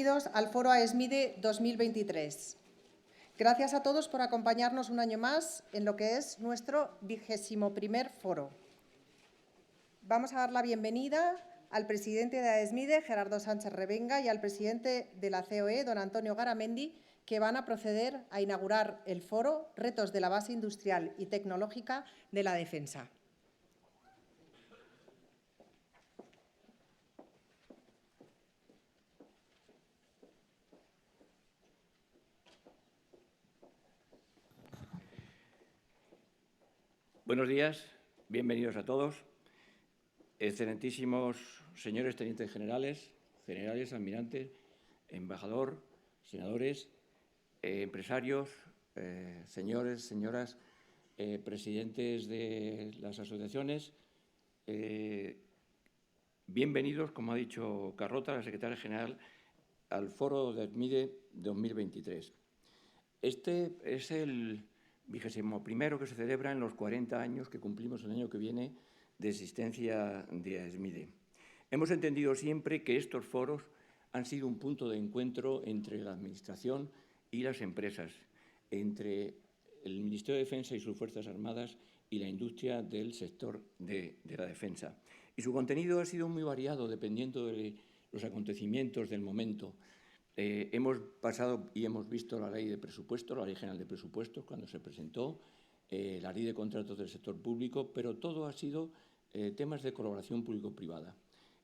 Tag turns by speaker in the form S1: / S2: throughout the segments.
S1: bienvenidos al Foro AESMIDE 2023. Gracias a todos por acompañarnos un año más en lo que es nuestro 21º foro. Vamos a dar la bienvenida al presidente de AESMIDE, Gerardo Sánchez Revenga, y al presidente de la COE, don Antonio Garamendi, que van a proceder a inaugurar el foro Retos de la base industrial y tecnológica de la defensa.
S2: Buenos días, bienvenidos a todos. Excelentísimos señores tenientes generales, almirantes, embajador, senadores, empresarios, señores, señoras, presidentes de las asociaciones. Bienvenidos, como ha dicho Carlota, la secretaria general, al Foro de AESMIDE 2023. Este es el 21º que se celebra en los 40 años que cumplimos el año que viene de existencia de AESMIDE. Hemos entendido siempre que estos foros han sido un punto de encuentro entre la Administración y las empresas, entre el Ministerio de Defensa y sus Fuerzas Armadas y la industria del sector de la defensa. Y su contenido ha sido muy variado dependiendo de los acontecimientos del momento. Hemos pasado y hemos visto la Ley de Presupuestos, la Ley General de Presupuestos, cuando se presentó, la Ley de Contratos del Sector Público, pero todo ha sido temas de colaboración público-privada.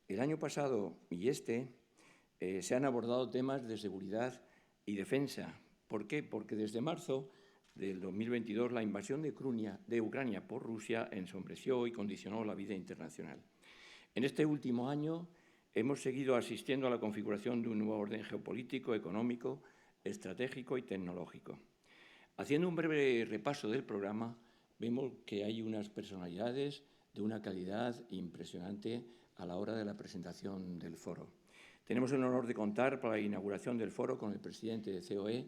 S2: El año pasado y se han abordado temas de seguridad y defensa. ¿Por qué? Porque desde marzo del 2022 la invasión de Ucrania por Rusia ensombreció y condicionó la vida internacional. En este último año hemos seguido asistiendo a la configuración de un nuevo orden geopolítico, económico, estratégico y tecnológico. Haciendo un breve repaso del programa, vemos que hay unas personalidades de una calidad impresionante a la hora de la presentación del foro. Tenemos el honor de contar para la inauguración del foro con el presidente de COE,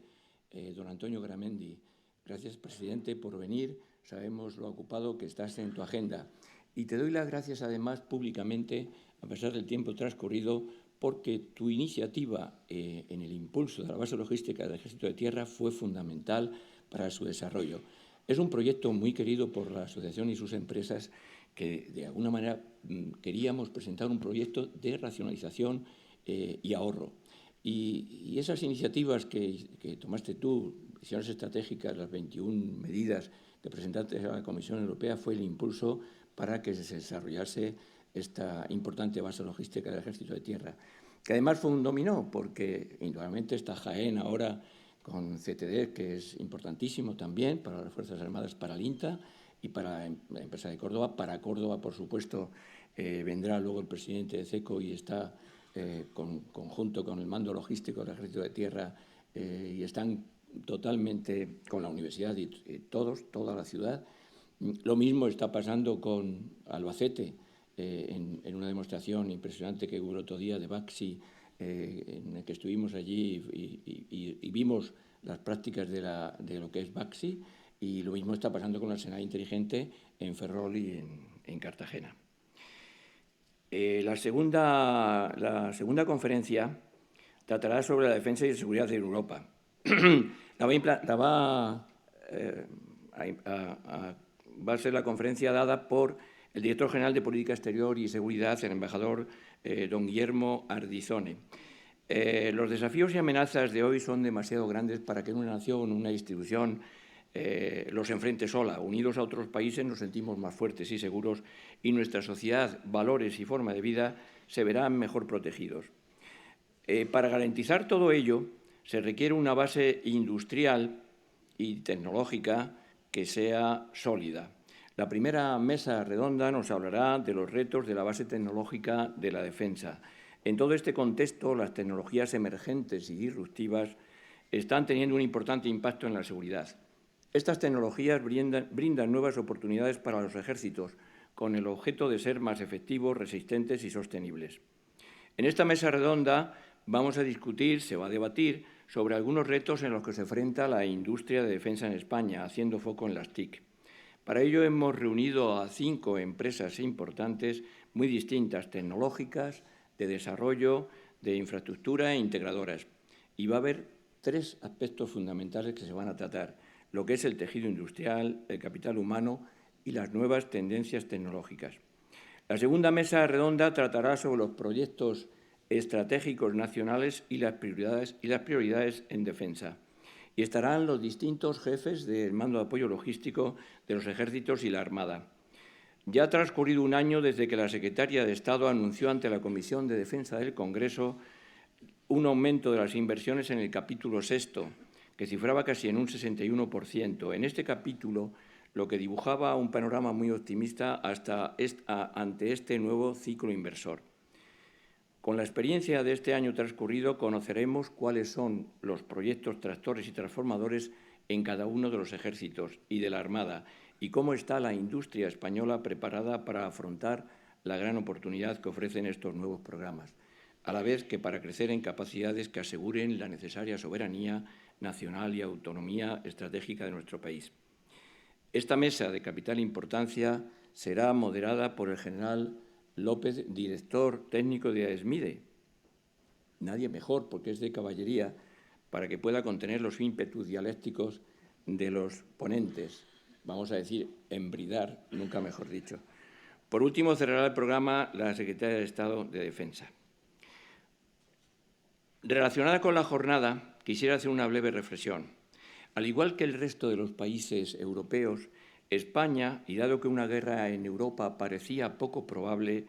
S2: don Antonio Garamendi. Gracias, presidente, por venir. Sabemos lo ocupado que estás en tu agenda. Y te doy las gracias, además, públicamente, a pesar del tiempo transcurrido, porque tu iniciativa en el impulso de la base logística del Ejército de Tierra fue fundamental para su desarrollo. Es un proyecto muy querido por la asociación y sus empresas que, de alguna manera, queríamos presentar un proyecto de racionalización y ahorro. Y esas iniciativas que tomaste tú, visiones estratégicas, las 21 medidas que presentaste a la Comisión Europea, fue el impulso para que se desarrollase esta importante base logística del Ejército de Tierra, que además fue un dominó, porque indudablemente está Jaén ahora con CTD, que es importantísimo también para las Fuerzas Armadas, para el INTA y para la empresa de Córdoba. Para Córdoba, por supuesto, vendrá luego el presidente de CECO y está conjunto con el mando logístico del Ejército de Tierra y están totalmente con la universidad y toda la ciudad. Lo mismo está pasando con Albacete, en una demostración impresionante que hubo el otro día de Baxi, en el que estuvimos allí y vimos las prácticas de lo que es Baxi, y lo mismo está pasando con la Arsenal Inteligente en Ferrol y en Cartagena. La segunda conferencia tratará sobre la defensa y seguridad de Europa. Va a ser la conferencia dada por el director general de Política Exterior y Seguridad, el embajador don Guillermo Ardizone. Los desafíos y amenazas de hoy son demasiado grandes para que una nación, una institución, los enfrente sola. Unidos a otros países nos sentimos más fuertes y seguros y nuestra sociedad, valores y forma de vida se verán mejor protegidos. Para garantizar todo ello se requiere una base industrial y tecnológica que sea sólida. La primera mesa redonda nos hablará de los retos de la base tecnológica de la defensa. En todo este contexto, las tecnologías emergentes y disruptivas están teniendo un importante impacto en la seguridad. Estas tecnologías brindan nuevas oportunidades para los ejércitos, con el objeto de ser más efectivos, resistentes y sostenibles. En esta mesa redonda se va a debatir sobre algunos retos en los que se enfrenta la industria de defensa en España, haciendo foco en las TIC. Para ello hemos reunido a 5 empresas importantes muy distintas, tecnológicas, de desarrollo, de infraestructura e integradoras. Y va a haber 3 aspectos fundamentales que se van a tratar: lo que es el tejido industrial, el capital humano y las nuevas tendencias tecnológicas. La segunda mesa redonda tratará sobre los proyectos estratégicos nacionales y las prioridades en defensa. Y estarán los distintos jefes del mando de apoyo logístico de los ejércitos y la Armada. Ya ha transcurrido un año desde que la secretaria de Estado anunció ante la Comisión de Defensa del Congreso un aumento de las inversiones en el capítulo 6, que cifraba casi en un 61%. En este capítulo, lo que dibujaba un panorama muy optimista ante este nuevo ciclo inversor. Con la experiencia de este año transcurrido, conoceremos cuáles son los proyectos tractores y transformadores en cada uno de los ejércitos y de la Armada, y cómo está la industria española preparada para afrontar la gran oportunidad que ofrecen estos nuevos programas, a la vez que para crecer en capacidades que aseguren la necesaria soberanía nacional y autonomía estratégica de nuestro país. Esta mesa de capital importancia será moderada por el general López, director técnico de AESMIDE. Nadie mejor, porque es de caballería, para que pueda contener los ímpetus dialécticos de los ponentes. Vamos a decir, embridar, nunca mejor dicho. Por último, cerrará el programa la secretaria de Estado de Defensa. Relacionada con la jornada, quisiera hacer una breve reflexión. Al igual que el resto de los países europeos, España, y dado que una guerra en Europa parecía poco probable,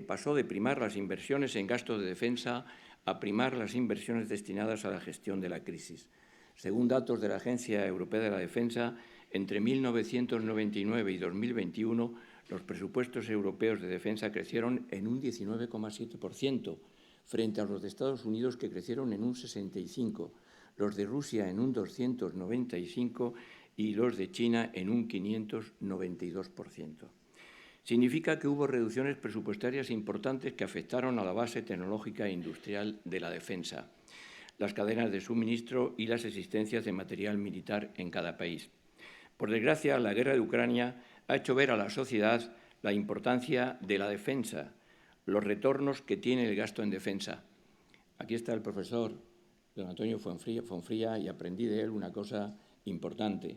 S2: pasó de primar las inversiones en gastos de defensa a primar las inversiones destinadas a la gestión de la crisis. Según datos de la Agencia Europea de la Defensa, entre 1999 y 2021, los presupuestos europeos de defensa crecieron en un 19,7%, frente a los de Estados Unidos, que crecieron en un 65%, los de Rusia en un 295% y los de China en un 592%. Significa que hubo reducciones presupuestarias importantes que afectaron a la base tecnológica e industrial de la defensa, las cadenas de suministro y las existencias de material militar en cada país. Por desgracia, la guerra de Ucrania ha hecho ver a la sociedad la importancia de la defensa, los retornos que tiene el gasto en defensa. Aquí está el profesor don Antonio Fonfría y aprendí de él una cosa importante.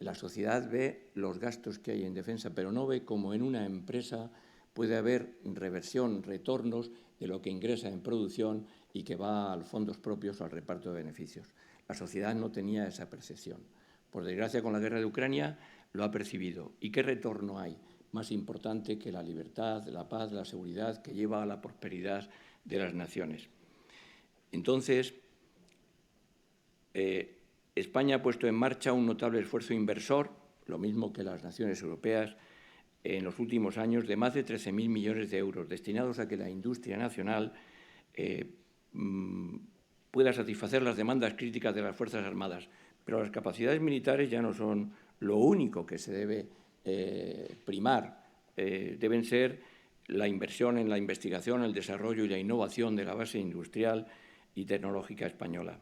S2: La sociedad ve los gastos que hay en defensa, pero no ve cómo en una empresa puede haber reversión, retornos de lo que ingresa en producción y que va a los fondos propios o al reparto de beneficios. La sociedad no tenía esa percepción. Por desgracia, con la guerra de Ucrania lo ha percibido. ¿Y qué retorno hay? Más importante que la libertad, la paz, la seguridad, que lleva a la prosperidad de las naciones. Entonces, España ha puesto en marcha un notable esfuerzo inversor, lo mismo que las naciones europeas, en los últimos años, de más de 13.000 millones de euros, destinados a que la industria nacional pueda satisfacer las demandas críticas de las Fuerzas Armadas. Pero las capacidades militares ya no son lo único que se debe primar. Deben ser la inversión en la investigación, el desarrollo y la innovación de la base industrial y tecnológica española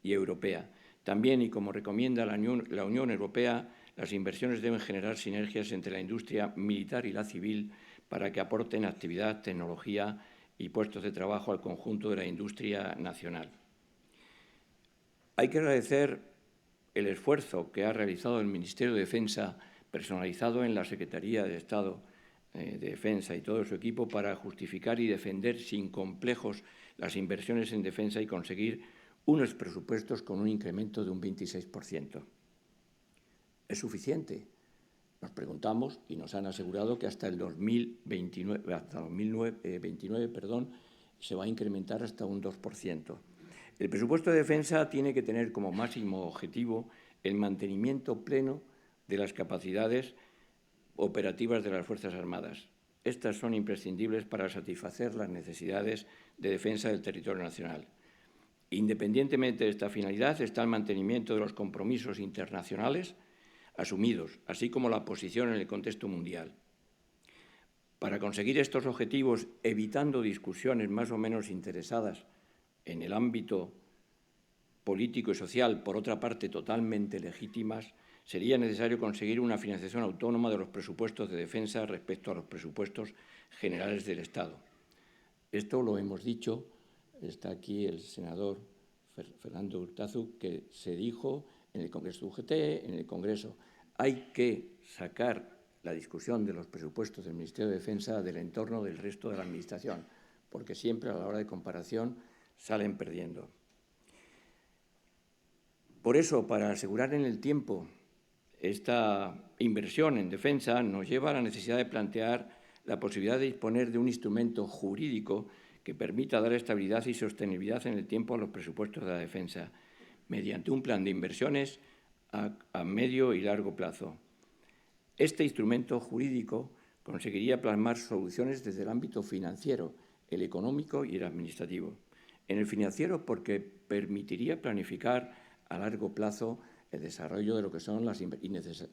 S2: y europea. También, y como recomienda la Unión Europea, las inversiones deben generar sinergias entre la industria militar y la civil para que aporten actividad, tecnología y puestos de trabajo al conjunto de la industria nacional. Hay que agradecer el esfuerzo que ha realizado el Ministerio de Defensa, personalizado en la Secretaría de Estado de Defensa y todo su equipo, para justificar y defender sin complejos las inversiones en defensa y conseguir unos presupuestos con un incremento de un 26%. ¿Es suficiente? Nos preguntamos y nos han asegurado que hasta el 2029, se va a incrementar hasta un 2%. El presupuesto de defensa tiene que tener como máximo objetivo el mantenimiento pleno de las capacidades operativas de las Fuerzas Armadas. Estas son imprescindibles para satisfacer las necesidades de defensa del territorio nacional. Independientemente de esta finalidad está el mantenimiento de los compromisos internacionales asumidos, así como la posición en el contexto mundial. Para conseguir estos objetivos, evitando discusiones más o menos interesadas en el ámbito político y social, por otra parte totalmente legítimas, sería necesario conseguir una financiación autónoma de los presupuestos de defensa respecto a los presupuestos generales del Estado. Esto lo hemos dicho, está aquí el senador Fernando Urtazu, que se dijo en el Congreso de UGT, en el Congreso. Hay que sacar la discusión de los presupuestos del Ministerio de Defensa del entorno del resto de la Administración, porque siempre a la hora de comparación salen perdiendo. Por eso, para asegurar en el tiempo esta inversión en defensa, nos lleva a la necesidad de plantear la posibilidad de disponer de un instrumento jurídico que permita dar estabilidad y sostenibilidad en el tiempo a los presupuestos de la defensa, mediante un plan de inversiones a medio y largo plazo. Este instrumento jurídico conseguiría plasmar soluciones desde el ámbito financiero, el económico y el administrativo. En el financiero, porque permitiría planificar a largo plazo el desarrollo de lo que son las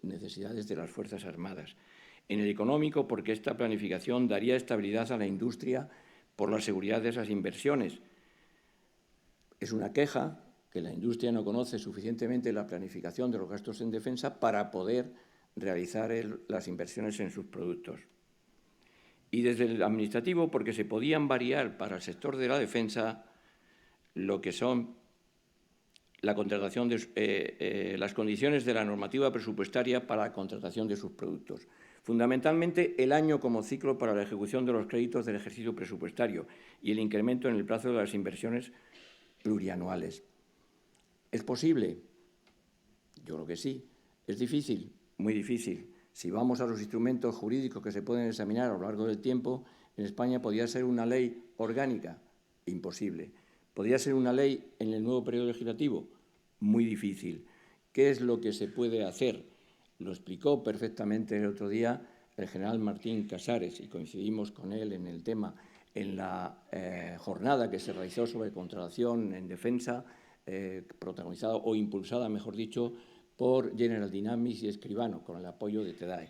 S2: necesidades de las Fuerzas Armadas. En el económico, porque esta planificación daría estabilidad a la industria por la seguridad de esas inversiones. Es una queja que la industria no conoce suficientemente la planificación de los gastos en defensa para poder realizar las inversiones en sus productos. Y desde el administrativo, porque se podían variar para el sector de la defensa lo que son la contratación de las condiciones de la normativa presupuestaria para la contratación de sus productos. Fundamentalmente, el año como ciclo para la ejecución de los créditos del ejercicio presupuestario y el incremento en el plazo de las inversiones plurianuales. ¿Es posible? Yo creo que sí. ¿Es difícil? Muy difícil. Si vamos a los instrumentos jurídicos que se pueden examinar a lo largo del tiempo, en España podría ser una ley orgánica. Imposible. ¿Podría ser una ley en el nuevo periodo legislativo? Muy difícil. ¿Qué es lo que se puede hacer? Lo explicó perfectamente el otro día el general Martín Casares y coincidimos con él en el tema en la jornada que se realizó sobre contratación en defensa, protagonizada o impulsada, mejor dicho, por General Dynamics y Escribano, con el apoyo de TEDAE,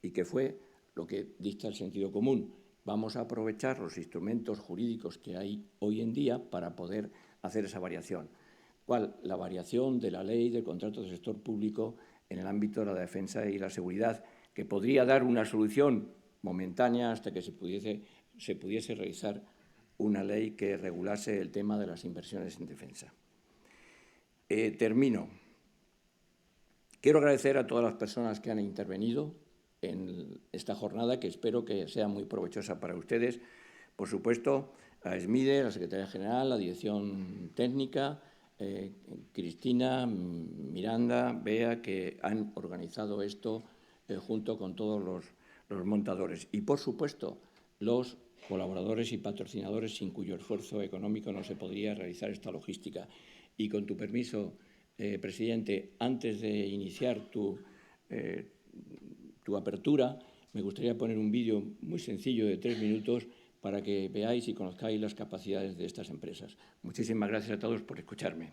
S2: y que fue lo que dicta el sentido común. Vamos a aprovechar los instrumentos jurídicos que hay hoy en día para poder hacer esa variación. ¿Cuál? La variación de la ley del contrato del sector público en el ámbito de la defensa y la seguridad, que podría dar una solución momentánea hasta que se pudiese realizar una ley que regulase el tema de las inversiones en defensa. Termino. Quiero agradecer a todas las personas que han intervenido en esta jornada, que espero que sea muy provechosa para ustedes. Por supuesto, a SMIDE, la Secretaría General, la Dirección Técnica, Cristina, Miranda, Bea, que han organizado esto junto con todos los montadores. Y, por supuesto, los colaboradores y patrocinadores sin cuyo esfuerzo económico no se podría realizar esta logística. Y con tu permiso, presidente, antes de iniciar tu apertura, me gustaría poner un vídeo muy sencillo de 3 minutos para que veáis y conozcáis las capacidades de estas empresas. Muchísimas gracias a todos por escucharme.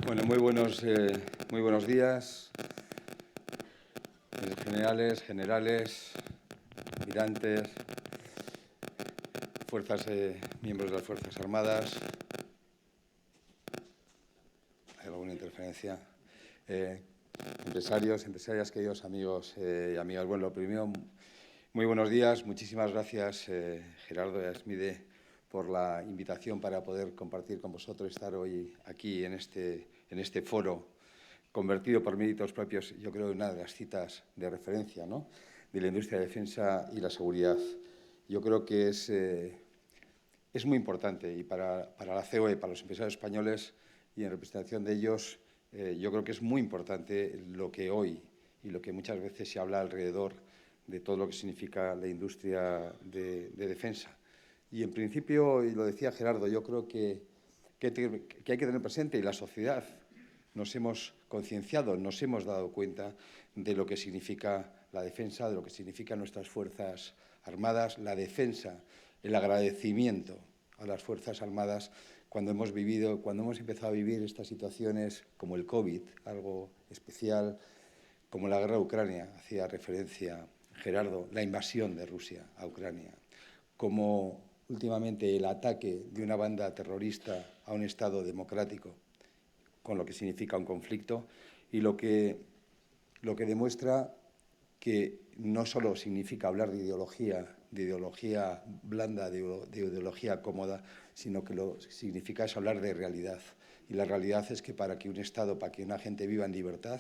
S3: Bueno, muy buenos días, generales, almirantes, miembros de las Fuerzas Armadas. ¿Hay alguna interferencia? Empresarios, empresarias, queridos amigos y amigas. Bueno, lo primero, muy buenos días. Muchísimas gracias, Gerardo y Asmide, por la invitación para poder compartir con vosotros, estar hoy aquí en este foro, convertido por méritos propios, yo creo, en una de las citas de referencia, ¿no?, de la industria de defensa y la seguridad. Yo creo que es muy importante, y para la COE, para los empresarios españoles y en representación de ellos, yo creo que es muy importante lo que hoy y lo que muchas veces se habla alrededor de todo lo que significa la industria de defensa. Y, en principio, y lo decía Gerardo, yo creo que hay que tener presente, y la sociedad nos hemos concienciado, nos hemos dado cuenta de lo que significa la defensa, de lo que significan nuestras Fuerzas Armadas, la defensa, el agradecimiento a las Fuerzas Armadas cuando hemos empezado a vivir estas situaciones como el COVID, algo especial, como la guerra de Ucrania, hacía referencia Gerardo, la invasión de Rusia a Ucrania, como últimamente el ataque de una banda terrorista a un Estado democrático, con lo que significa un conflicto, y lo que demuestra que no solo significa hablar de ideología blanda, de ideología cómoda, sino que lo que significa es hablar de realidad. Y la realidad es que para que un Estado, para que una gente viva en libertad,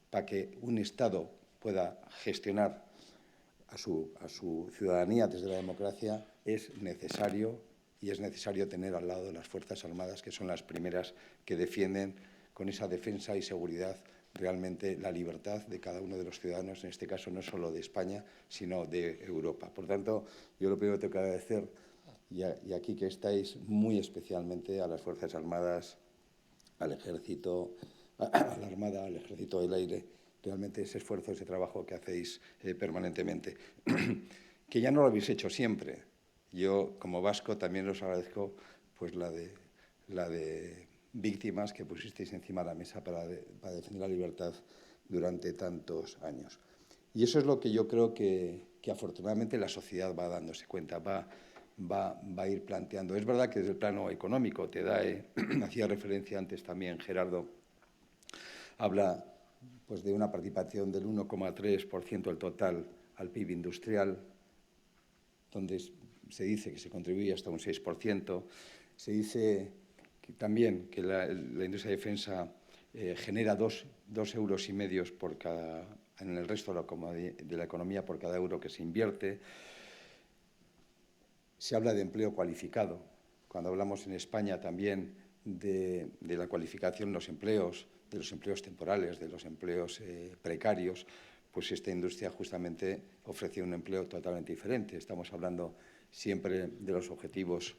S3: para que un Estado pueda gestionar a su ciudadanía desde la democracia, es necesario tener al lado de las Fuerzas Armadas, que son las primeras que defienden con esa defensa y seguridad realmente la libertad de cada uno de los ciudadanos, en este caso no solo de España, sino de Europa. Por tanto, yo lo primero que tengo que agradecer, y aquí que estáis, muy especialmente a las Fuerzas Armadas, al Ejército, a la Armada, al Ejército del Aire, realmente ese esfuerzo, ese trabajo que hacéis permanentemente, que ya no lo habéis hecho siempre. Yo, como vasco, también os agradezco pues la de víctimas que pusisteis encima de la mesa para defender la libertad durante tantos años. Y eso es lo que yo creo que afortunadamente la sociedad va dándose cuenta, va a ir planteando. Es verdad que desde el plano económico te da, hacía referencia antes también Gerardo, habla pues de una participación del 1,3% del total al PIB industrial, donde se dice que se contribuye hasta un 6%. Se dice también que la industria de defensa genera 2,5 euros en el resto de la economía por cada euro que se invierte. Se habla de empleo cualificado. Cuando hablamos en España también de la cualificación de los empleos temporales, de los empleos precarios, pues esta industria justamente ofrece un empleo totalmente diferente. Estamos hablando siempre de los objetivos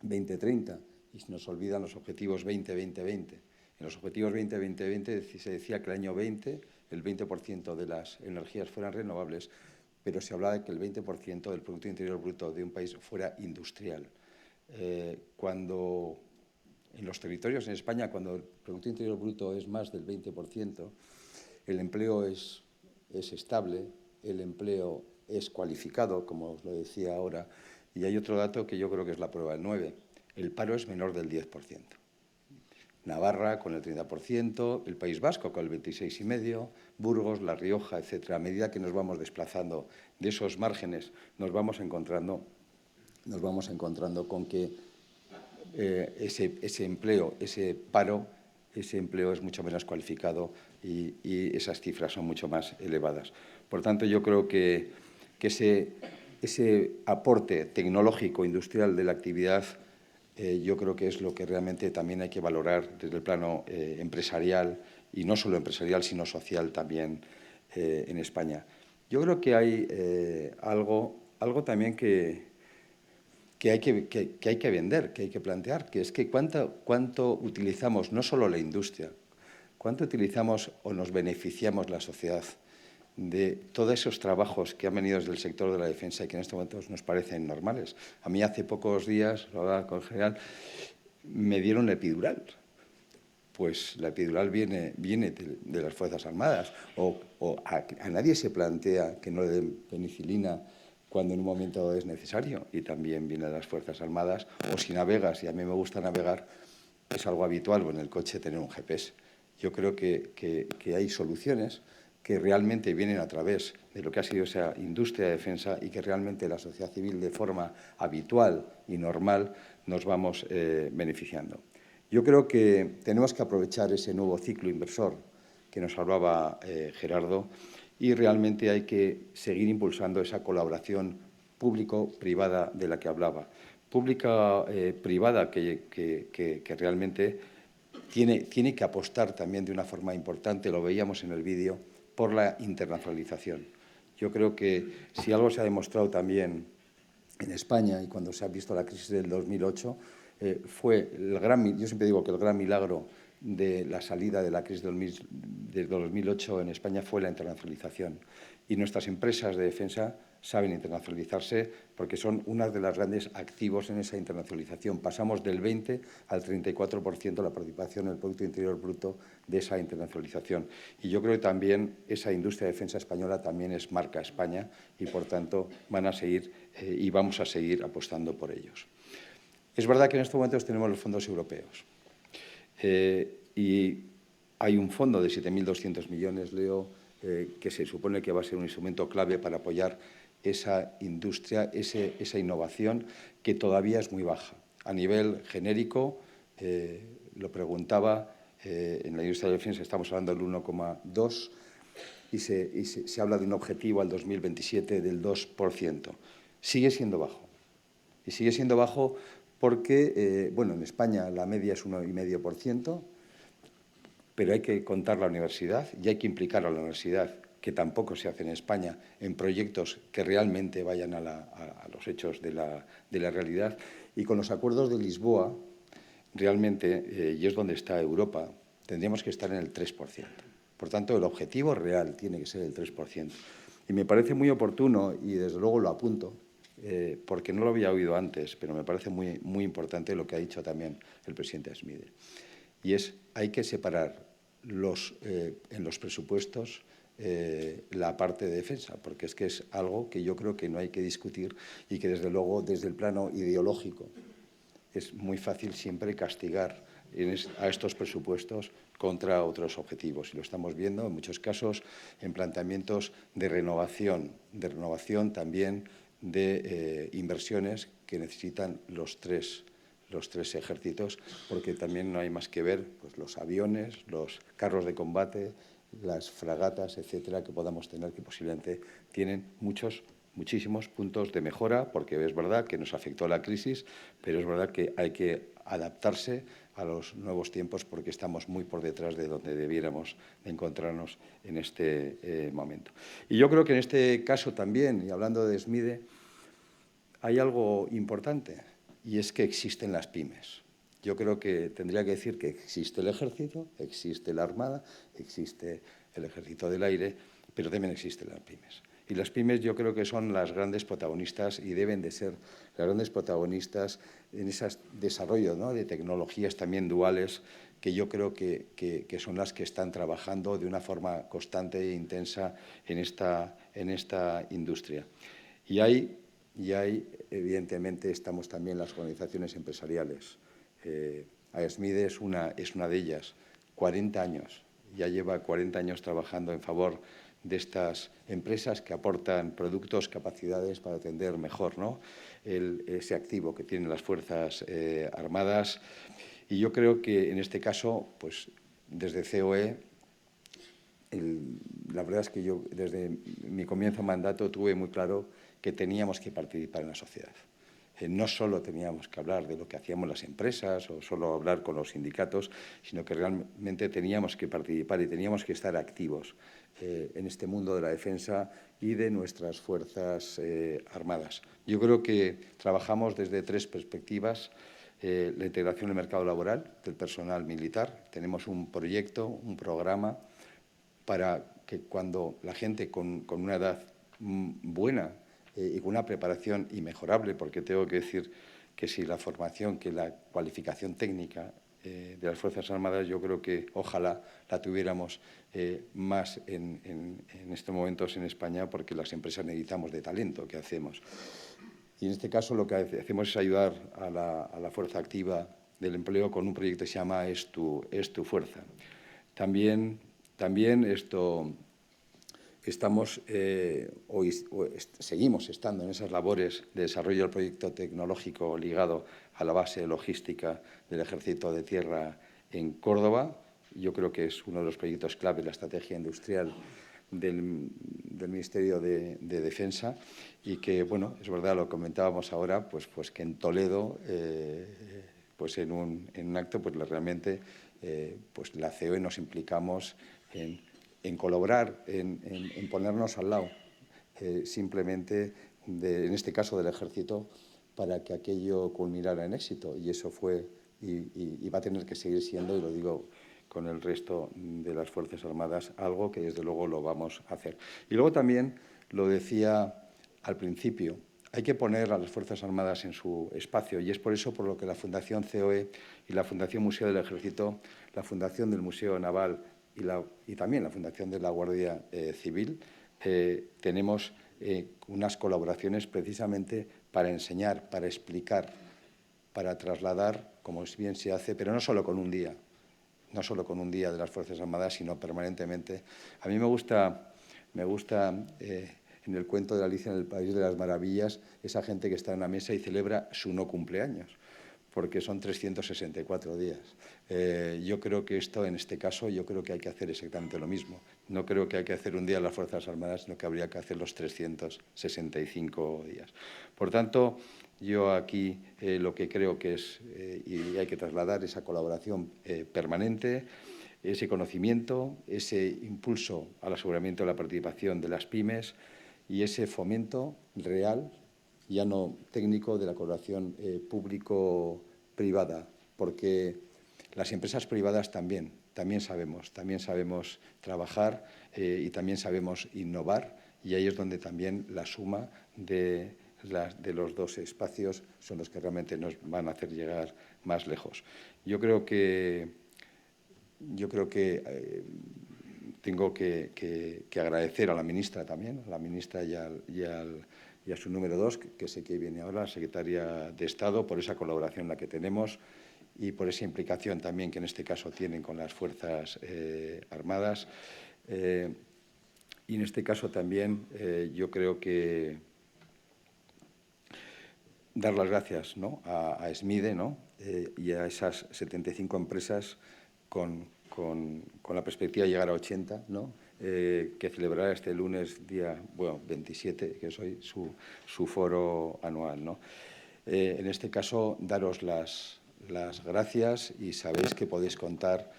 S3: 2030 y se nos olvidan los objetivos 20-20-20. En los objetivos 20-20-20 se decía que el año 20 el 20% de las energías fueran renovables, pero se hablaba de que el 20% del Producto Interior Bruto de un país fuera industrial. Cuando en los territorios en España, cuando el Producto Interior Bruto es más del 20%, el empleo es estable, el empleo es cualificado, como os lo decía ahora, y hay otro dato que yo creo que es la prueba del 9. El paro es menor del 10%. Navarra con el 30%, el País Vasco con el 26,5%, Burgos, La Rioja, etcétera. A medida que nos vamos desplazando de esos márgenes, nos vamos encontrando con que ese empleo, ese paro, ese empleo es mucho menos cualificado y esas cifras son mucho más elevadas. Por tanto, yo creo que ese aporte tecnológico industrial de la actividad yo creo que es lo que realmente también hay que valorar desde el plano empresarial, y no solo empresarial, sino social también en España. Yo creo que hay algo también que hay que vender, que hay que plantear, que es que cuánto utilizamos no solo la industria, cuánto utilizamos o nos beneficiamos la sociedad de todos esos trabajos que han venido desde el sector de la defensa y que en estos momentos nos parecen normales. A mí hace pocos días, lo hablaba con el general, me dieron epidural. pues la epidural viene de las Fuerzas Armadas, o a nadie se plantea que no le den penicilina cuando en un momento es necesario, y también viene de las Fuerzas Armadas, o si navegas, y a mí me gusta navegar, es algo habitual en el coche tener un GPS. Yo creo que hay soluciones que realmente vienen a través de lo que ha sido esa industria de defensa y que realmente la sociedad civil de forma habitual y normal nos vamos beneficiando. Yo creo que tenemos que aprovechar ese nuevo ciclo inversor que nos hablaba Gerardo, y realmente hay que seguir impulsando esa colaboración público-privada de la que hablaba. Pública-privada que realmente tiene que apostar también de una forma importante, lo veíamos en el vídeo, por la internacionalización. Yo creo que si algo se ha demostrado también en España, y cuando se ha visto la crisis del 2008, fue yo siempre digo que el gran milagro de la salida de la crisis del 2008 en España fue la internacionalización. Y nuestras empresas de defensa saben internacionalizarse porque son una de las grandes activos en esa internacionalización. Pasamos del 20 al 34% la participación en el Producto Interior Bruto de esa internacionalización. Y yo creo que también esa industria de defensa española también es marca España y, por tanto, van a seguir y vamos a seguir apostando por ellos. Es verdad que en estos momentos tenemos los fondos europeos y hay un fondo de 7.200 millones, Leo, que se supone que va a ser un instrumento clave para apoyar esa industria, esa innovación que todavía es muy baja. A nivel genérico, lo preguntaba, en la industria de defensa estamos hablando del 1,2% y se habla de un objetivo al 2027 del 2%. Sigue siendo bajo. Y sigue siendo bajo porque, bueno, en España la media es 1,5%, pero hay que contar la universidad y hay que implicar a la universidad, que tampoco se hace en España, en proyectos que realmente vayan a los hechos de la realidad. Y con los acuerdos de Lisboa, realmente, y es donde está Europa, tendríamos que estar en el 3%. Por tanto, el objetivo real tiene que ser el 3%. Y me parece muy oportuno, y desde luego lo apunto, porque no lo había oído antes, pero me parece muy, muy importante lo que ha dicho también el presidente Asmide. Y hay que separar en los presupuestos la parte de defensa, porque es que es algo que yo creo que no hay que discutir y que, desde luego, desde el plano ideológico, es muy fácil siempre castigar a estos presupuestos contra otros objetivos. Y lo estamos viendo en muchos casos en planteamientos de renovación también de inversiones que necesitan los tres ejércitos, porque también no hay más que ver pues, los aviones, los carros de combate, las fragatas, etcétera, que podamos tener, que posiblemente tienen muchísimos puntos de mejora, porque es verdad que nos afectó la crisis, pero es verdad que hay que adaptarse a los nuevos tiempos porque estamos muy por detrás de donde debiéramos encontrarnos en este momento. Y yo creo que en este caso también, y hablando de SMIDE, hay algo importante, y es que existen las pymes. Yo creo que tendría que decir que existe el ejército, existe la armada, existe el ejército del aire, pero también existen las pymes. Y las pymes yo creo que son las grandes protagonistas y deben de ser las grandes protagonistas en ese desarrollo, ¿no?, de tecnologías también duales, que yo creo que son las que están trabajando de una forma constante e intensa en esta industria. Y hay, evidentemente, estamos también las organizaciones empresariales. AESMIDE es una de ellas. 40 años, ya lleva 40 años trabajando en favor de estas empresas que aportan productos, capacidades para atender mejor, ¿no?, ese activo que tienen las Fuerzas Armadas. Y yo creo que en este caso, pues desde COE, la verdad es que yo desde mi comienzo de mandato tuve muy claro que teníamos que participar en la sociedad. No solo teníamos que hablar de lo que hacíamos las empresas o solo hablar con los sindicatos, sino que realmente teníamos que participar y teníamos que estar activos en este mundo de la defensa y de nuestras Fuerzas Armadas. Yo creo que trabajamos desde tres perspectivas. La integración en el mercado laboral del personal militar. Tenemos un proyecto, un programa para que cuando la gente con una edad buena y con una preparación inmejorable, porque tengo que decir que si la formación, que la cualificación técnica de las Fuerzas Armadas, yo creo que ojalá la tuviéramos más en estos momentos en España, porque las empresas necesitamos de talento que hacemos. Y en este caso lo que hacemos es ayudar a la fuerza activa del empleo con un proyecto que se llama Es tu fuerza. También estamos seguimos estando en esas labores de desarrollo del proyecto tecnológico ligado a la base logística del Ejército de Tierra en Córdoba. Yo creo que es uno de los proyectos clave de la estrategia industrial del Ministerio de Defensa y que, bueno, es verdad, lo comentábamos ahora, pues que en Toledo, pues en un acto, pues realmente pues la COE nos implicamos en colaborar, en ponernos al lado, simplemente, en este caso del Ejército, para que aquello culminara en éxito. Y eso fue y va a tener que seguir siendo, y lo digo con el resto de las Fuerzas Armadas, algo que desde luego lo vamos a hacer. Y luego también, lo decía al principio, hay que poner a las Fuerzas Armadas en su espacio, y es por eso por lo que la Fundación COE y la Fundación Museo del Ejército, la Fundación del Museo Naval y también la Fundación de la Guardia Civil, tenemos unas colaboraciones precisamente para enseñar, para explicar, para trasladar, como bien se hace, pero no solo con un día, no solo con un día de las Fuerzas Armadas, sino permanentemente. A mí me gusta en el cuento de Alicia en el País de las Maravillas, esa gente que está en una mesa y celebra su no cumpleaños, porque son 364 días. Yo creo que esto, en este caso, yo creo que hay que hacer exactamente lo mismo. No creo que hay que hacer un día en las Fuerzas Armadas, sino que habría que hacer los 365 días. Por tanto, yo aquí lo que creo que es, y hay que trasladar esa colaboración permanente, ese conocimiento, ese impulso al aseguramiento de la participación de las pymes y ese fomento real, ya no técnico, de la colaboración público-privada, porque las empresas privadas también sabemos trabajar y también sabemos innovar, y ahí es donde también la suma de los dos espacios son los que realmente nos van a hacer llegar más lejos. Yo creo que tengo que agradecer a la ministra también, a la ministra y a su número 2, que sé que viene ahora, la secretaria de Estado, por esa colaboración la que tenemos y por esa implicación también que en este caso tienen con las Fuerzas Armadas. Y en este caso también yo creo que dar las gracias, ¿no?, a SMIDE, ¿no?, y a esas 75 empresas con la perspectiva de llegar a 80, ¿no?, que celebrará este lunes, día 27, que es hoy, su foro anual, ¿no? En este caso, daros las gracias, y sabéis que podéis contar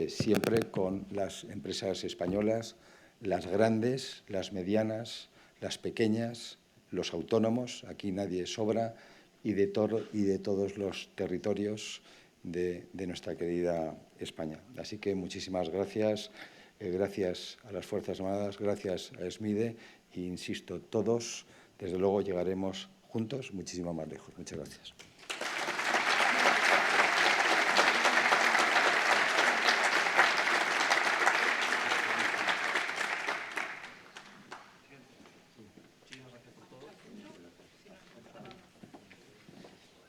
S3: siempre con las empresas españolas, las grandes, las medianas, las pequeñas, los autónomos, aquí nadie sobra, y de todos los territorios de nuestra querida España. Así que muchísimas gracias, gracias a las Fuerzas Armadas, gracias a SMIDE, e insisto, todos, desde luego, llegaremos juntos muchísimo más lejos. Muchas gracias.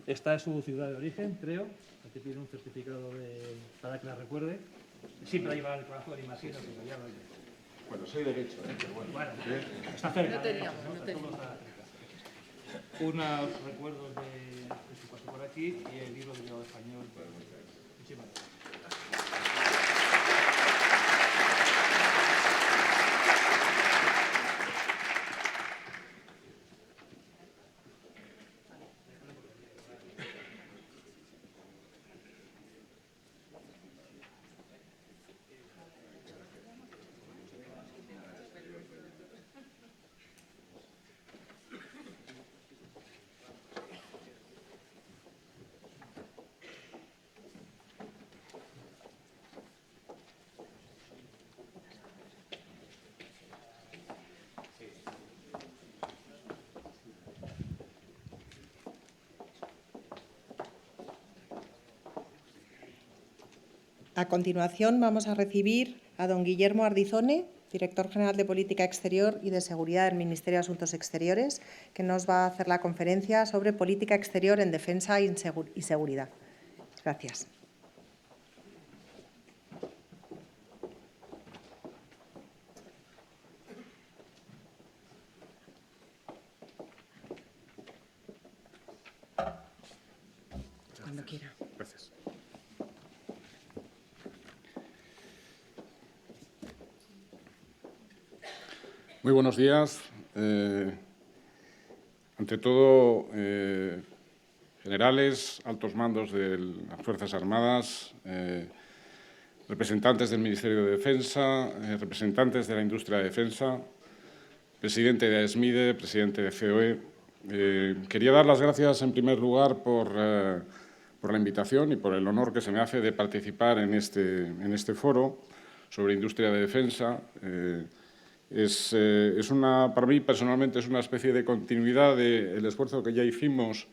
S4: Esta es su ciudad de origen, creo. Aquí tiene un certificado para que la recuerde. Siempre la lleva el corazón, imagino, pero ya lo lleva.
S3: Bueno, soy derecho, pero
S4: bueno. Está cerca.
S5: No teníamos.
S4: Unos recuerdos de su paso por aquí y el libro de Diálogo Español. Muchísimas gracias.
S1: A continuación, vamos a recibir a don Guillermo Ardizone, director general de Política Exterior y de Seguridad del Ministerio de Asuntos Exteriores, que nos va a hacer la conferencia sobre política exterior en defensa y seguridad. Gracias. Cuando quiera.
S5: Gracias. Muy buenos días. Ante todo, generales, altos mandos de las Fuerzas Armadas, representantes del Ministerio de Defensa, representantes de la industria de defensa, presidente de AESMIDE, presidente de COE. Quería dar las gracias, en primer lugar, por la invitación y por el honor que se me hace de participar en este foro sobre industria de defensa. Para mí, personalmente, es una especie de continuidad del esfuerzo que ya hicimos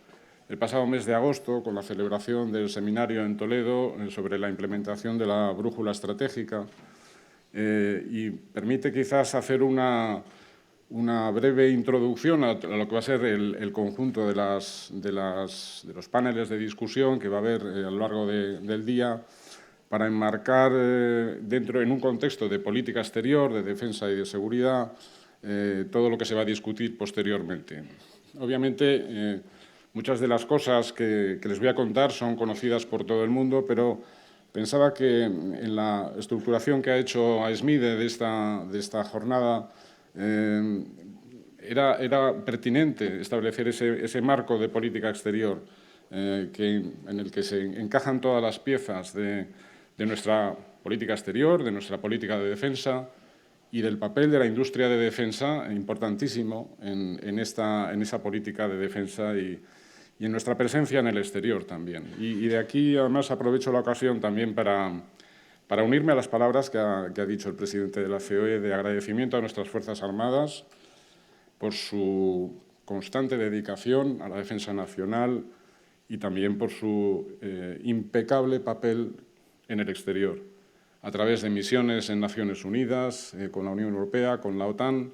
S5: el pasado mes de agosto con la celebración del seminario en Toledo sobre la implementación de la brújula estratégica y permite quizás hacer una breve introducción a lo que va a ser el conjunto de los paneles de discusión que va a haber a lo largo del día para enmarcar en un contexto de política exterior, de defensa y de seguridad, todo lo que se va a discutir posteriormente. Obviamente, muchas de las cosas que les voy a contar son conocidas por todo el mundo, pero pensaba que en la estructuración que ha hecho AESMIDE de esta jornada era pertinente establecer ese marco de política exterior en el que se encajan todas las piezas de nuestra política exterior, de nuestra política de defensa y del papel de la industria de defensa, importantísimo en esa política de defensa y en nuestra presencia en el exterior también. Y de aquí, además, aprovecho la ocasión también para unirme a las palabras que ha dicho el presidente de la COE de agradecimiento a nuestras Fuerzas Armadas por su constante dedicación a la defensa nacional y también por su impecable papel en el exterior, a través de misiones en Naciones Unidas, con la Unión Europea, con la OTAN.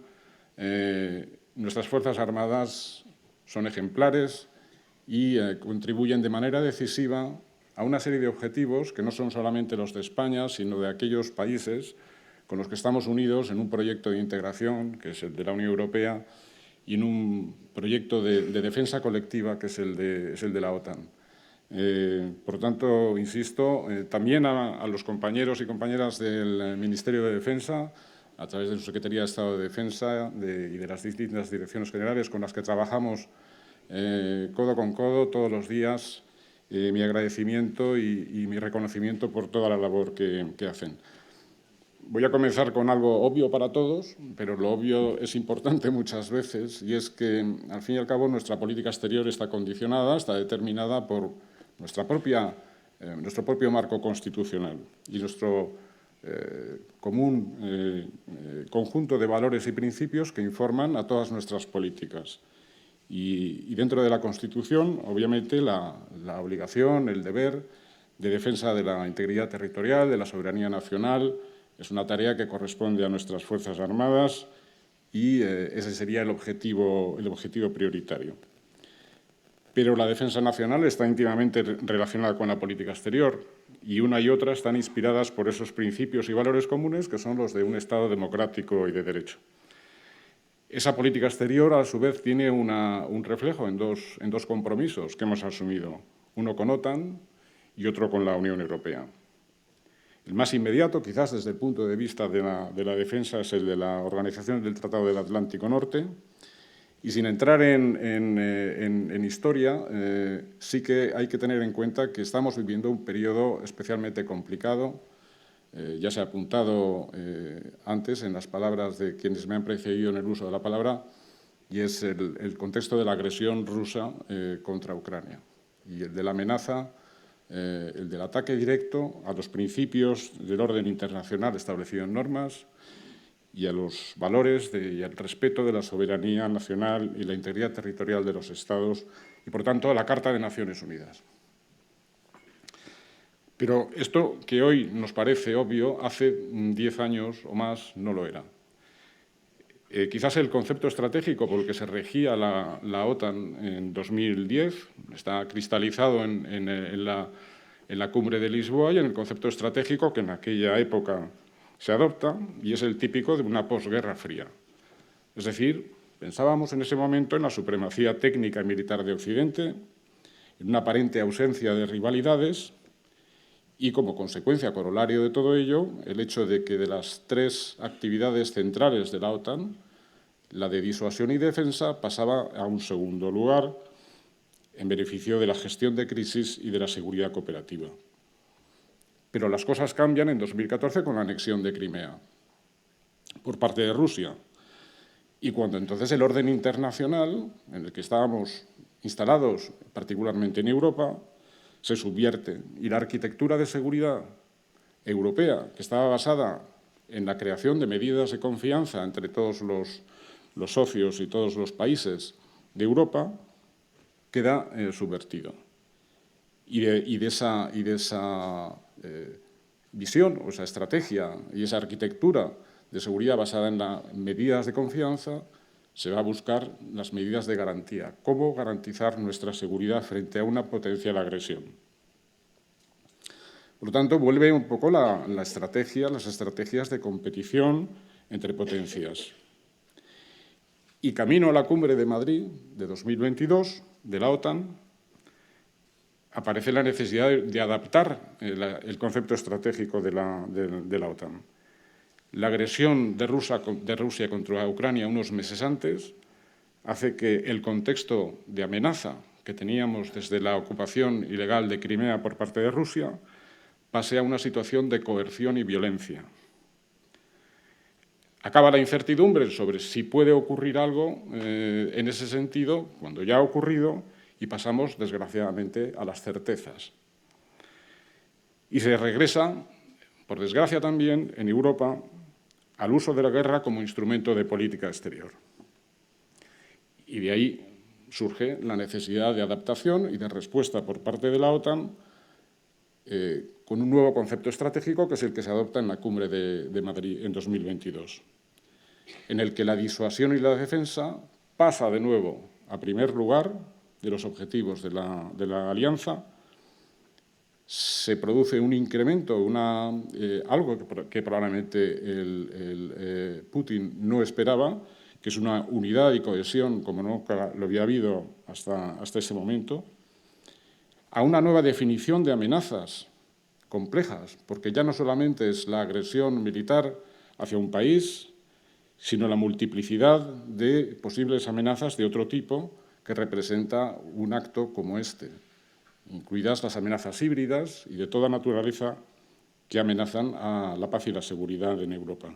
S5: Nuestras Fuerzas Armadas son ejemplares y contribuyen de manera decisiva a una serie de objetivos que no son solamente los de España, sino de aquellos países con los que estamos unidos en un proyecto de integración, que es el de la Unión Europea, y en un proyecto de defensa colectiva, que es el de la OTAN. Por tanto, insisto, también a los compañeros y compañeras del Ministerio de Defensa, a través de su Secretaría de Estado de Defensa y de las distintas direcciones generales con las que trabajamos codo con codo todos los días, mi agradecimiento y mi reconocimiento por toda la labor que hacen. Voy a comenzar con algo obvio para todos, pero lo obvio es importante muchas veces, y es que, al fin y al cabo, nuestra política exterior está condicionada, está determinada por nuestro propio marco constitucional y nuestro común conjunto de valores y principios que informan a todas nuestras políticas. Y dentro de la Constitución, obviamente, la obligación, el deber de defensa de la integridad territorial, de la soberanía nacional, es una tarea que corresponde a nuestras Fuerzas Armadas y ese sería el objetivo prioritario. Pero la defensa nacional está íntimamente relacionada con la política exterior y una y otra están inspiradas por esos principios y valores comunes que son los de un Estado democrático y de derecho. Esa política exterior, a su vez, tiene un reflejo en dos compromisos que hemos asumido, uno con OTAN y otro con la Unión Europea. El más inmediato, quizás desde el punto de vista de la defensa, es el de la Organización del Tratado del Atlántico Norte. Y sin entrar en historia, sí que hay que tener en cuenta que estamos viviendo un periodo especialmente complicado. Ya se ha apuntado antes en las palabras de quienes me han precedido en el uso de la palabra, y es el contexto de la agresión rusa contra Ucrania y el de la amenaza, el del ataque directo a los principios del orden internacional establecido en normas y a los valores y al respeto de la soberanía nacional y la integridad territorial de los Estados y, por tanto, a la Carta de Naciones Unidas. Pero esto que hoy nos parece obvio, hace 10 años o más no lo era. Quizás el concepto estratégico por el que se regía la OTAN en 2010 está cristalizado en la cumbre de Lisboa y en el concepto estratégico que en aquella época se adopta, y es el típico de una posguerra fría. Es decir, pensábamos en ese momento en la supremacía técnica y militar de Occidente, en una aparente ausencia de rivalidades y, como consecuencia, corolario de todo ello, el hecho de que de las 3 actividades centrales de la OTAN, la de disuasión y defensa pasaba a un segundo lugar en beneficio de la gestión de crisis y de la seguridad cooperativa. Pero las cosas cambian en 2014 con la anexión de Crimea por parte de Rusia. Y cuando entonces el orden internacional, en el que estábamos instalados, particularmente en Europa, se subvierte y la arquitectura de seguridad europea, que estaba basada en la creación de medidas de confianza entre todos los socios y todos los países de Europa, queda subvertido. Y de esa visión o esa estrategia y esa arquitectura de seguridad basada en las medidas de confianza, se va a buscar las medidas de garantía. ¿Cómo garantizar nuestra seguridad frente a una potencial agresión? Por lo tanto, vuelve un poco las estrategias de competición entre potencias. Y camino a la cumbre de Madrid de 2022 de la OTAN, aparece la necesidad de adaptar el concepto estratégico de la OTAN. La agresión de Rusia contra Ucrania unos meses antes hace que el contexto de amenaza que teníamos desde la ocupación ilegal de Crimea por parte de Rusia pase a una situación de coerción y violencia. Acaba la incertidumbre sobre si puede ocurrir algo en ese sentido, cuando ya ha ocurrido, y pasamos, desgraciadamente, a las certezas. Y se regresa, por desgracia también, en Europa, al uso de la guerra como instrumento de política exterior. Y de ahí surge la necesidad de adaptación y de respuesta por parte de la OTAN con un nuevo concepto estratégico, que es el que se adopta en la cumbre de Madrid en 2022, en el que la disuasión y la defensa pasa de nuevo a primer lugar de los objetivos de la alianza. Se produce un incremento, algo que probablemente Putin no esperaba, que es una unidad y cohesión como nunca lo había habido hasta ese momento, a una nueva definición de amenazas complejas, porque ya no solamente es la agresión militar hacia un país, sino la multiplicidad de posibles amenazas de otro tipo que representa un acto como este, incluidas las amenazas híbridas y de toda naturaleza que amenazan a la paz y la seguridad en Europa.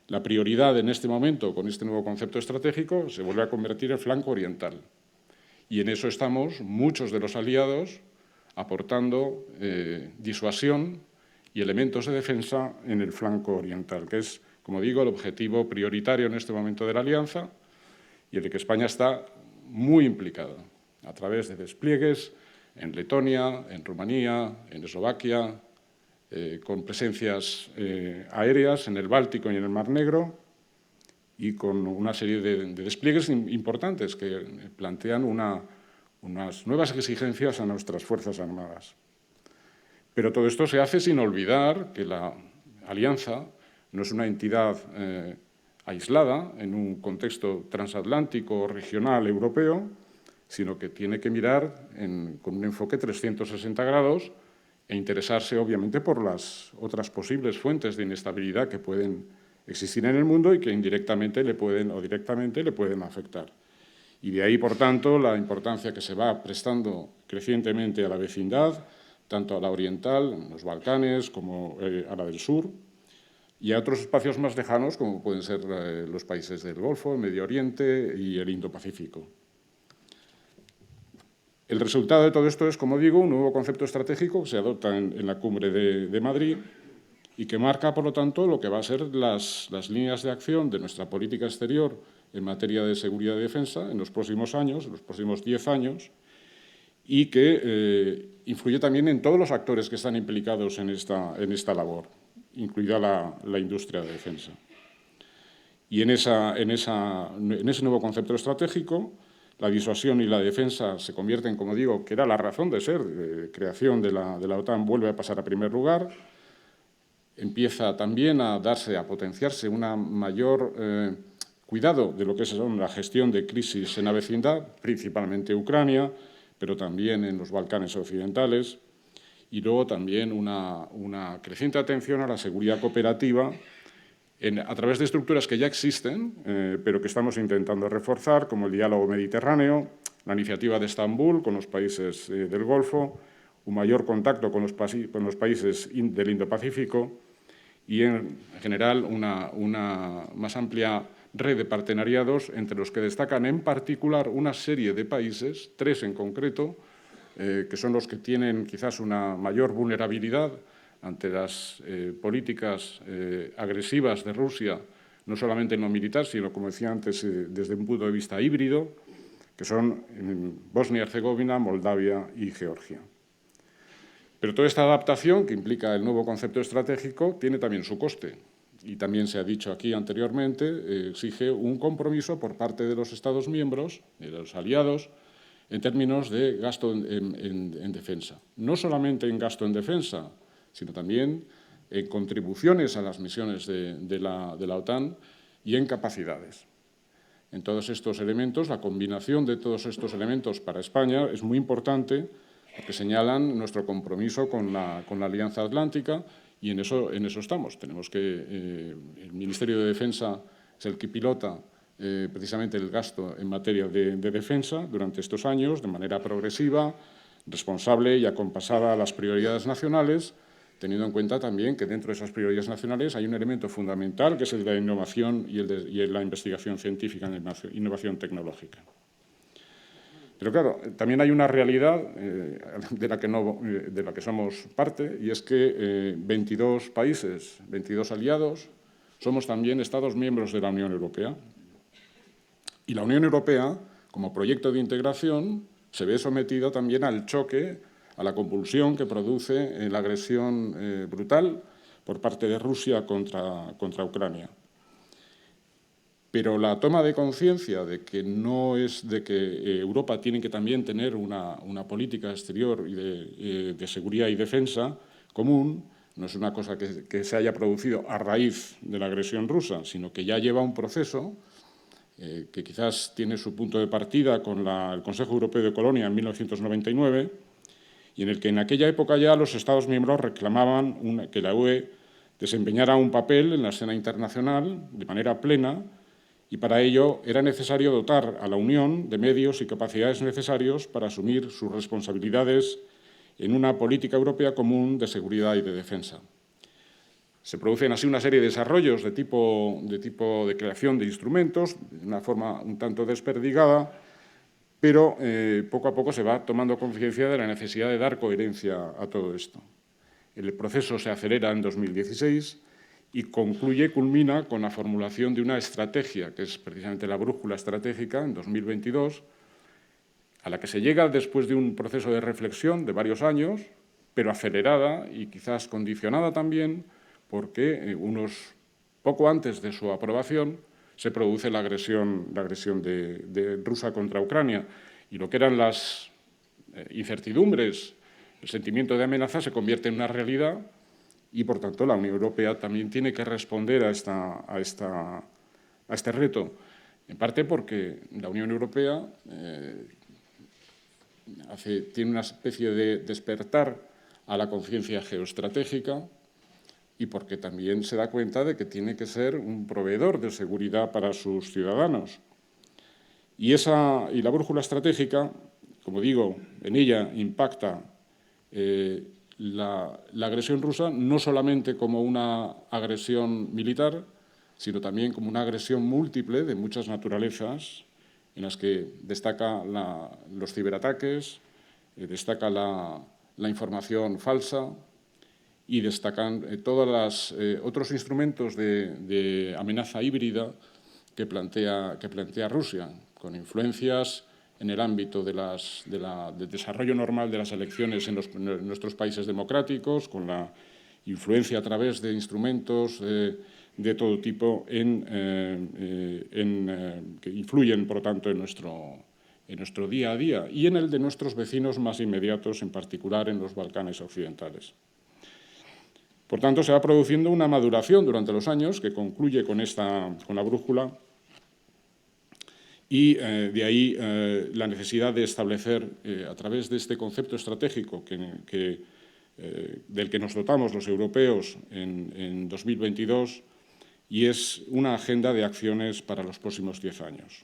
S5: La prioridad en este momento, con este nuevo concepto estratégico, se vuelve a convertir en flanco oriental. Y en eso estamos muchos de los aliados aportando disuasión y elementos de defensa en el flanco oriental, que es, como digo, el objetivo prioritario en este momento de la alianza y en el que España está muy implicada, a través de despliegues en Letonia, en Rumanía, en Eslovaquia, con presencias aéreas en el Báltico y en el Mar Negro, y con una serie de despliegues importantes que plantean unas nuevas exigencias a nuestras Fuerzas Armadas. Pero todo esto se hace sin olvidar que la alianza no es una entidad aislada en un contexto transatlántico o regional europeo, sino que tiene que mirar con un enfoque 360 grados e interesarse, obviamente, por las otras posibles fuentes de inestabilidad que pueden existir en el mundo y que indirectamente o directamente le pueden afectar. Y de ahí, por tanto, la importancia que se va prestando crecientemente a la vecindad, tanto a la oriental, en los Balcanes, como a la del sur, y a otros espacios más lejanos, como pueden ser los países del Golfo, el Medio Oriente y el Indo-Pacífico. El resultado de todo esto es, como digo, un nuevo concepto estratégico que se adopta en la cumbre de Madrid y que marca, por lo tanto, lo que va a ser las líneas de acción de nuestra política exterior en materia de seguridad y defensa en los próximos años, en los próximos 10 años, y que influye también en todos los actores que están implicados en esta labor, incluida la industria de defensa. Y en ese nuevo concepto estratégico, la disuasión y la defensa se convierten, como digo, que era la razón de ser, creación de la OTAN, vuelve a pasar a primer lugar. Empieza también a potenciarse un mayor cuidado de lo que es la gestión de crisis en la vecindad, principalmente Ucrania, pero también en los Balcanes occidentales, y luego también una creciente atención a la seguridad cooperativa a través de estructuras que ya existen, pero que estamos intentando reforzar, como el diálogo mediterráneo, la iniciativa de Estambul con los países del Golfo, un mayor contacto con los países del Indo-Pacífico y, en general, una más amplia red de partenariados entre los que destacan en particular una serie de países, 3 en concreto, que son los que tienen quizás una mayor vulnerabilidad ante las políticas agresivas de Rusia, no solamente en lo militar, sino, como decía antes, desde un punto de vista híbrido, que son Bosnia y Herzegovina, Moldavia y Georgia. Pero toda esta adaptación, que implica el nuevo concepto estratégico, tiene también su coste. Y también se ha dicho aquí anteriormente, exige un compromiso por parte de los Estados miembros, de los aliados, en términos de gasto en defensa. No solamente en gasto en defensa, sino también en contribuciones a las misiones de la OTAN y en capacidades. En todos estos elementos, la combinación de todos estos elementos para España es muy importante, porque señalan nuestro compromiso con la Alianza Atlántica, y en eso estamos. Tenemos que el Ministerio de Defensa es el que pilota precisamente el gasto en materia de defensa durante estos años, de manera progresiva, responsable y acompasada a las prioridades nacionales, teniendo en cuenta también que dentro de esas prioridades nacionales hay un elemento fundamental, que es el de la innovación y la investigación científica, innovación tecnológica. Pero claro, también hay una realidad de la que somos parte, y es que 22 países, 22 aliados, somos también Estados miembros de la Unión Europea. Y la Unión Europea, como proyecto de integración, se ve sometida también al choque, a la compulsión que produce la agresión brutal por parte de Rusia contra Ucrania. Pero la toma de conciencia de que Europa tiene que también tener una política exterior y de seguridad y defensa común no es una cosa que se haya producido a raíz de la agresión rusa, sino que ya lleva un proceso que quizás tiene su punto de partida con el Consejo Europeo de Colonia en 1999, y en el que en aquella época ya los Estados miembros reclamaban que la UE desempeñara un papel en la escena internacional de manera plena, y para ello era necesario dotar a la Unión de medios y capacidades necesarios para asumir sus responsabilidades en una política europea común de seguridad y de defensa. Se producen así una serie de desarrollos de tipo de creación de instrumentos, de una forma un tanto desperdigada, pero poco a poco se va tomando conciencia de la necesidad de dar coherencia a todo esto. El proceso se acelera en 2016 y culmina con la formulación de una estrategia, que es precisamente la brújula estratégica, en 2022, a la que se llega después de un proceso de reflexión de varios años, pero acelerada y quizás condicionada también porque poco antes de su aprobación se produce la agresión de Rusia contra Ucrania, y lo que eran las incertidumbres, el sentimiento de amenaza se convierte en una realidad, y por tanto la Unión Europea también tiene que responder a este reto, en parte porque la Unión Europea tiene una especie de despertar a la conciencia geoestratégica, y porque también se da cuenta de que tiene que ser un proveedor de seguridad para sus ciudadanos. Y la brújula estratégica, como digo, en ella impacta la agresión rusa no solamente como una agresión militar, sino también como una agresión múltiple de muchas naturalezas, en las que destaca los ciberataques, destaca la información falsa, y destacan todos los otros instrumentos de amenaza híbrida que plantea Rusia, con influencias en el ámbito del desarrollo normal de las elecciones en nuestros países democráticos, con la influencia a través de instrumentos de todo tipo que influyen, por lo tanto, en nuestro día a día y en el de nuestros vecinos más inmediatos, en particular en los Balcanes occidentales. Por tanto, se va produciendo una maduración durante los años que concluye con la brújula y de ahí la necesidad de establecer, a través de este concepto estratégico del que nos dotamos los europeos en 2022, y es una agenda de acciones para los próximos 10 años,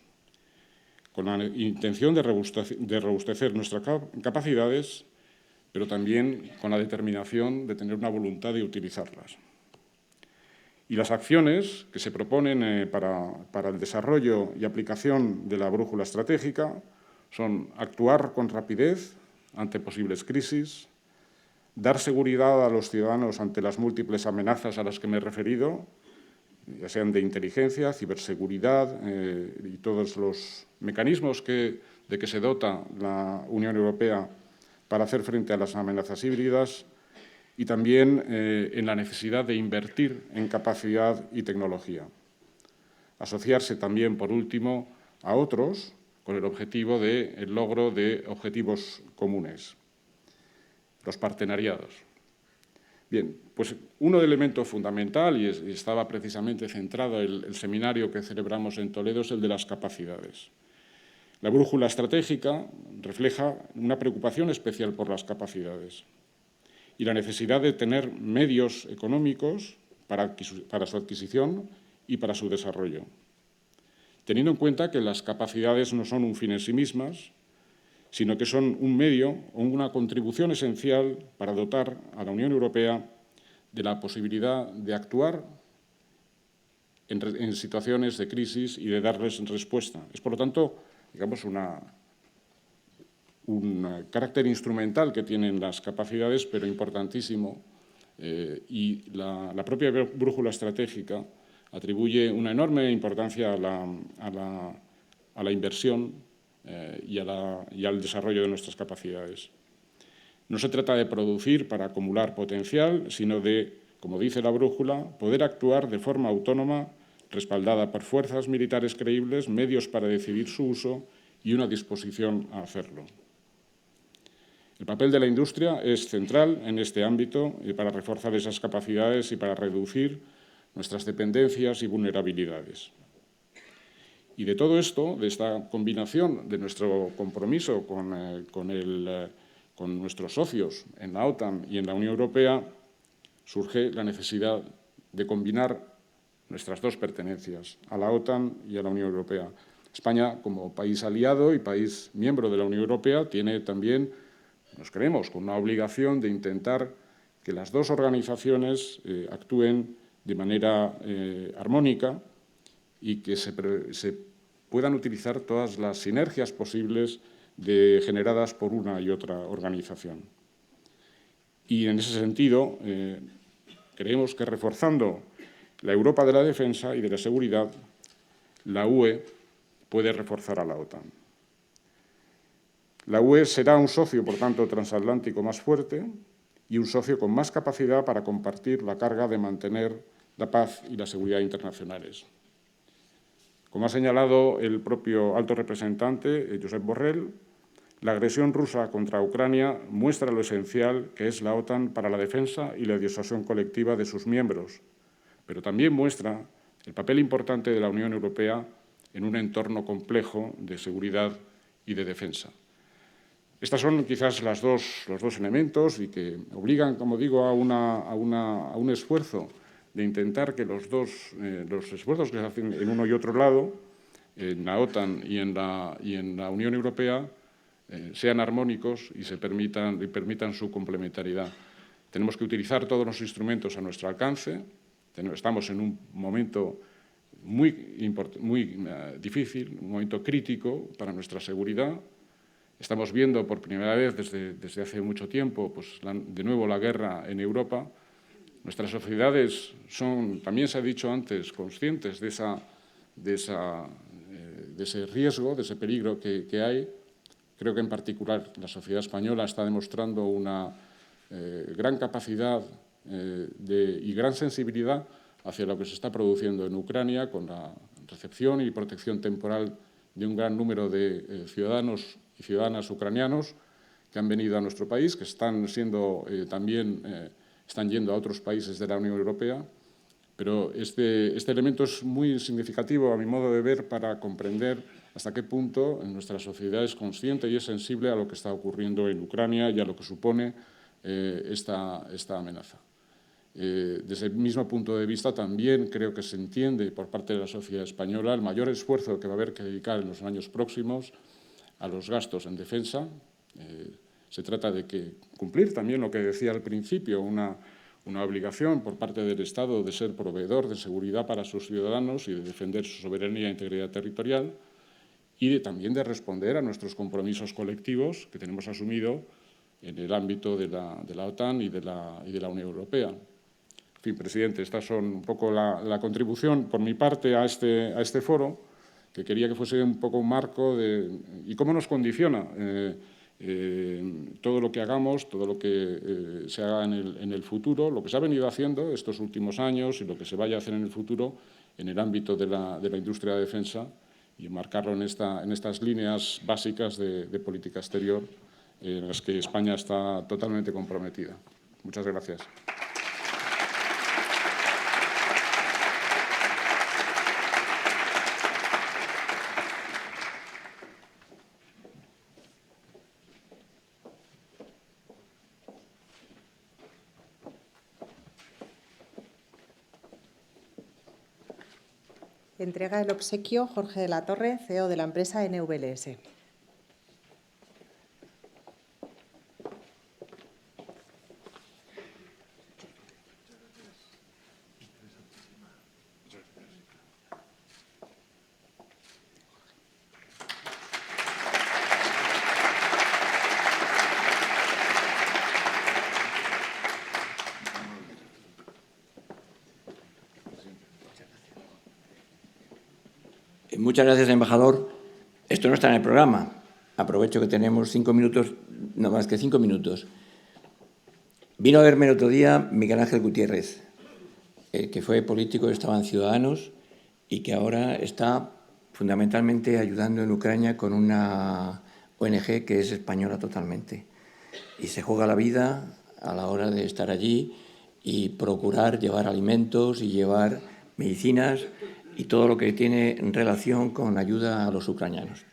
S5: con la intención de robustecer nuestras capacidades, pero también con la determinación de tener una voluntad de utilizarlas. Y las acciones que se proponen para el desarrollo y aplicación de la brújula estratégica son actuar con rapidez ante posibles crisis, dar seguridad a los ciudadanos ante las múltiples amenazas a las que me he referido, ya sean de inteligencia, ciberseguridad y todos los mecanismos de que se dota la Unión Europea para hacer frente a las amenazas híbridas, y también en la necesidad de invertir en capacidad y tecnología. Asociarse también, por último, a otros con el objetivo del logro de objetivos comunes, los partenariados. Bien, pues un elemento fundamental, y estaba precisamente centrado el seminario que celebramos en Toledo, es el de las capacidades. La brújula estratégica refleja una preocupación especial por las capacidades y la necesidad de tener medios económicos para su adquisición y para su desarrollo, teniendo en cuenta que las capacidades no son un fin en sí mismas, sino que son un medio o una contribución esencial para dotar a la Unión Europea de la posibilidad de actuar en situaciones de crisis y de darles respuesta. Es, por lo tanto, digamos, un carácter instrumental que tienen las capacidades, pero importantísimo, y la propia brújula estratégica atribuye una enorme importancia a la inversión y al desarrollo de nuestras capacidades. No se trata de producir para acumular potencial, sino de, como dice la brújula, poder actuar de forma autónoma, respaldada por fuerzas militares creíbles, medios para decidir su uso y una disposición a hacerlo. El papel de la industria es central en este ámbito para reforzar esas capacidades y para reducir nuestras dependencias y vulnerabilidades. Y de todo esto, de esta combinación de nuestro compromiso con nuestros socios en la OTAN y en la Unión Europea, surge la necesidad de combinar nuestras dos pertenencias, a la OTAN y a la Unión Europea. España, como país aliado y país miembro de la Unión Europea, tiene también, nos creemos, con una obligación de intentar que las dos organizaciones actúen de manera armónica y que se puedan utilizar todas las sinergias posibles generadas por una y otra organización. Y en ese sentido, creemos que reforzando la Europa de la defensa y de la seguridad, la UE puede reforzar a la OTAN. La UE será un socio, por tanto, transatlántico más fuerte y un socio con más capacidad para compartir la carga de mantener la paz y la seguridad internacionales. Como ha señalado el propio alto representante, Josep Borrell, la agresión rusa contra Ucrania muestra lo esencial que es la OTAN para la defensa y la disuasión colectiva de sus miembros, pero también muestra el papel importante de la Unión Europea en un entorno complejo de seguridad y de defensa. Estos son quizás los dos elementos y que obligan, como digo, a un esfuerzo de intentar que los esfuerzos que se hacen en uno y otro lado, en la OTAN y en la Unión Europea, sean armónicos y permitan su complementariedad. Tenemos que utilizar todos los instrumentos a nuestro alcance. Estamos en un momento muy difícil, un momento crítico para nuestra seguridad. Estamos viendo por primera vez desde hace mucho tiempo, pues, de nuevo la guerra en Europa. Nuestras sociedades son, también se ha dicho antes, conscientes de ese riesgo, de ese peligro que hay, Creo que, en particular, la sociedad española está demostrando una gran capacidad y gran sensibilidad hacia lo que se está produciendo en Ucrania, con la recepción y protección temporal de un gran número de ciudadanos y ciudadanas ucranianos que han venido a nuestro país, que están siendo están yendo a otros países de la Unión Europea. Pero este elemento es muy significativo, a mi modo de ver, para comprender hasta qué punto nuestra sociedad es consciente y es sensible a lo que está ocurriendo en Ucrania y a lo que supone esta amenaza. Desde el mismo punto de vista, también creo que se entiende por parte de la sociedad española el mayor esfuerzo que va a haber que dedicar en los años próximos a los gastos en defensa. Se trata de cumplir también lo que decía al principio, una obligación por parte del Estado de ser proveedor de seguridad para sus ciudadanos y de defender su soberanía e integridad territorial, y también de responder a nuestros compromisos colectivos que tenemos asumido en el ámbito de la OTAN y de la Unión Europea. En fin, presidente, estas son un poco la contribución por mi parte a este foro, que quería que fuese un poco un marco y cómo nos condiciona todo lo que hagamos, todo lo que se haga en el futuro, lo que se ha venido haciendo estos últimos años y lo que se vaya a hacer en el futuro en el ámbito de la industria de defensa, y enmarcarlo en estas líneas básicas de política exterior en las que España está totalmente comprometida. Muchas gracias.
S1: Entrega el obsequio Jorge de la Torre, CEO de la empresa NVLS.
S2: Muchas gracias, embajador. Esto no está en el programa. Aprovecho que tenemos 5 minutos, no más que 5 minutos. Vino a verme el otro día Miguel Ángel Gutiérrez, que fue político, estaba en Ciudadanos y que ahora está fundamentalmente ayudando en Ucrania con una ONG que es española totalmente. Y se juega la vida a la hora de estar allí y procurar llevar alimentos y llevar medicinas y todo lo que tiene relación con ayuda a los ucranianos.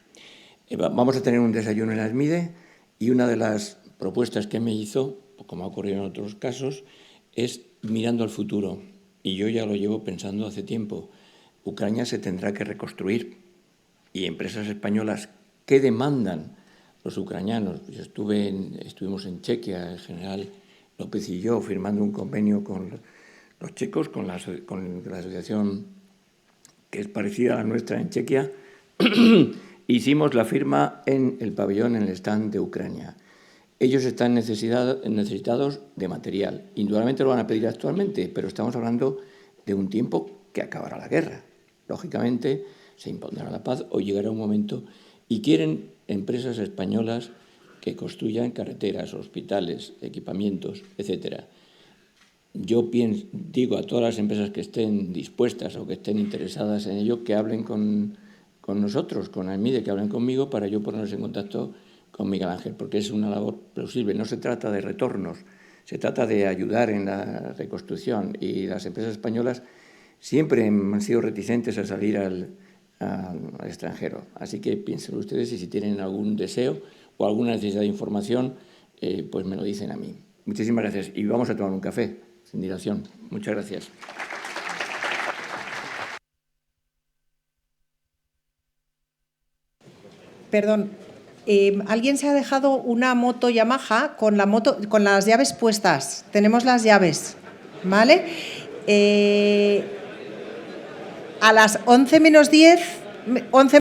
S2: Vamos a tener un desayuno en la SMIDE y una de las propuestas que me hizo, como ha ocurrido en otros casos, es mirando al futuro. Y yo ya lo llevo pensando hace tiempo. Ucrania se tendrá que reconstruir y empresas españolas que demandan los ucranianos. Yo estuvimos en Chequia, el general López y yo, firmando un convenio con los checos, con la asociación que es parecida a la nuestra en Chequia. Hicimos la firma en el pabellón, en el stand de Ucrania. Ellos están necesitados de material. Indudablemente lo van a pedir actualmente, pero estamos hablando de un tiempo que acabará la guerra. Lógicamente se impondrá la paz o llegará un momento y quieren empresas españolas que construyan carreteras, hospitales, equipamientos, etcétera. Yo digo a todas las empresas que estén dispuestas o que estén interesadas en ello, que hablen con nosotros, con AESMIDE, que hablen conmigo para yo ponernos en contacto con Miguel Ángel, porque es una labor plausible. No se trata de retornos, se trata de ayudar en la reconstrucción, y las empresas españolas siempre han sido reticentes a salir al extranjero. Así que piensen ustedes y si tienen algún deseo o alguna necesidad de información, pues me lo dicen a mí. Muchísimas gracias y vamos a tomar un café. Sin dilación. Muchas gracias.
S1: Perdón, alguien se ha dejado una moto Yamaha con las llaves puestas. Tenemos las llaves, ¿vale? A las 11 menos 10, 11